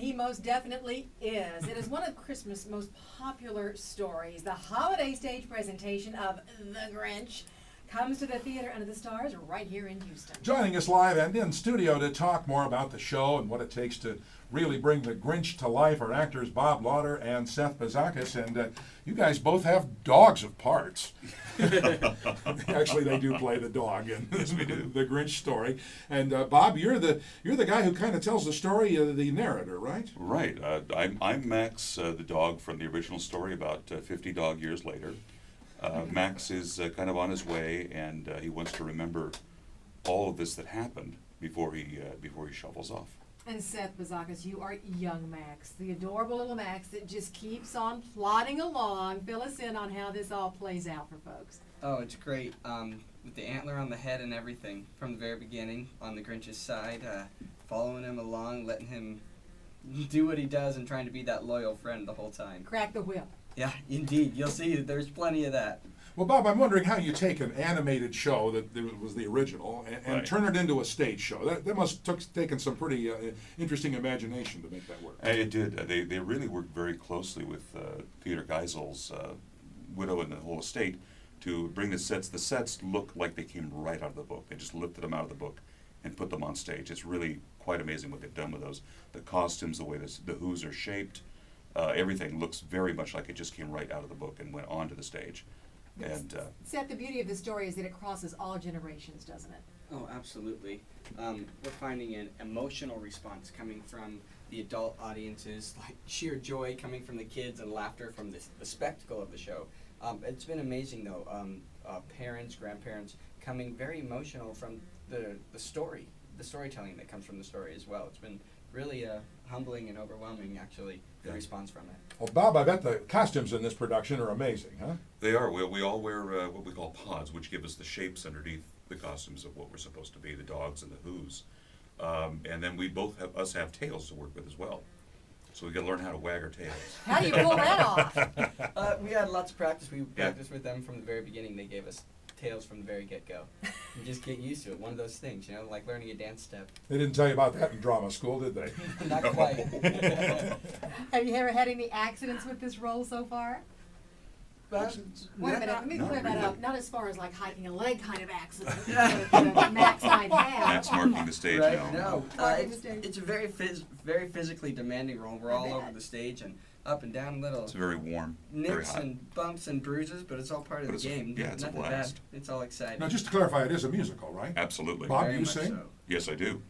he most definitely is. It is one of Christmas' most popular stories. The holiday stage presentation of The Grinch comes to the theater under the stars right here in Houston. Joining us live and in studio to talk more about the show and what it takes to really bring the Grinch to life are actors Bob Lauder and Seth Bazacas. And you guys both have dogs of parts. Actually, they do play the dog in the Grinch story. And Bob, you're the guy who kind of tells the story, the narrator, right? Right. I'm Max, the dog from the original story about 50 dog years later. Max is kind of on his way, and he wants to remember all of this that happened before he shuffles off. And Seth Bazacas, you are young Max, the adorable little Max that just keeps on plodding along. Fill us in on how this all plays out for folks. Oh, it's great. With the antler on the head and everything from the very beginning on the Grinch's side, following him along, letting him do what he does and trying to be that loyal friend the whole time. Crack the whip. Yeah, indeed. You'll see that there's plenty of that. Well, Bob, I'm wondering how you take an animated show that was the original and Right. turn it into a stage show. That must have taken some pretty interesting imagination to make that work. It did. They really worked very closely with Peter Geisel's widow and the whole estate to bring the sets. The sets look like they came right out of the book. They just lifted them out of the book and put them on stage. It's really quite amazing what they've done with those. The costumes, the way the Who's are shaped, everything looks very much like it just came right out of the book and went onto the stage. And Seth, the beauty of the story is that it crosses all generations, doesn't it? Oh, absolutely. We're finding an emotional response coming from the adult audiences, like sheer joy coming from the kids and laughter from the spectacle of the show. It's been amazing, though. Parents, grandparents coming very emotional from the storytelling that comes from the story as well. It's been really humbling and overwhelming, actually, the response from it. Well, Bob, I bet the costumes in this production are amazing, huh? they are. We all wear what we call pods, which give us the shapes underneath the costumes of what we're supposed to be, the dogs and the Who's. And then we both have tails to work with as well. So we got to learn how to wag our tails. How do you pull that off? We had lots of practice. We practiced with them from the very beginning. They gave us tails from the very get-go. You just get used to it. One of those things, like learning a dance step. They didn't tell you about that in drama school, did they? Not quite. Have you ever had any accidents with this role so far? Wait a minute, let me clear that up. Not as far as like hiking a leg kind of accident that Max might have. Max marking the stage Right? now. No, it's a very very physically demanding role. We're all over the stage and up and down little It's very warm, very nicks hot. and bumps and bruises, but it's all part of But the game. it's a Nothing blast. bad. It's all exciting. Now, just to clarify, it is a musical, right? Absolutely. Bob, Very you much sing? so. Yes, I do.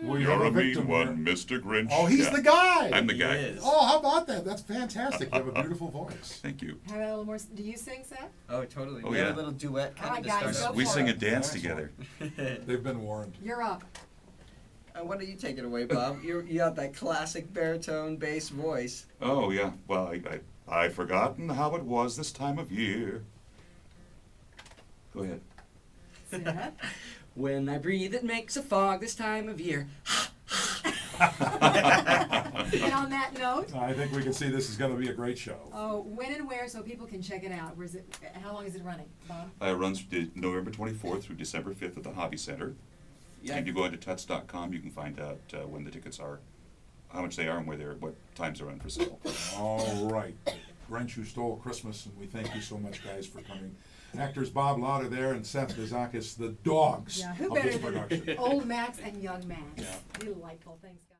Well, You're a mean victim one, here. Mr. Grinch. Oh, he's Yeah. the guy! I'm the He guy. is. Oh, how about that? That's fantastic. You have a beautiful voice. Thank you. Have a little more. Do you sing, Seth? Oh, totally. Oh, We had yeah. a little duet All right, kind of guys, to go start We for sing it. and dance Excellent. together. They've been warned. You're up. Why don't you take it away, Bob? You have that classic baritone bass voice. Oh, yeah. Well, I've forgotten how it was this time of year. Go ahead. Seth? When I breathe, it makes a fog this time of year. And on that note, I think we can see this is going to be a great show. when and where so people can check it out? Where is it? How long is it running, Bob? It runs November 24th through December 5th at the Hobby Center. Yeah. If you go into tuts.com, you can find out when the tickets are, how much they are, and what times they're on for sale. All right. Grinch Who Stole Christmas, and we thank you so much, guys, for coming. Actors Bob Lauder there and Seth Bazacas, the dogs Yeah, who of better this than production. old Max and young Max? Yeah. Delightful. Thanks, guys.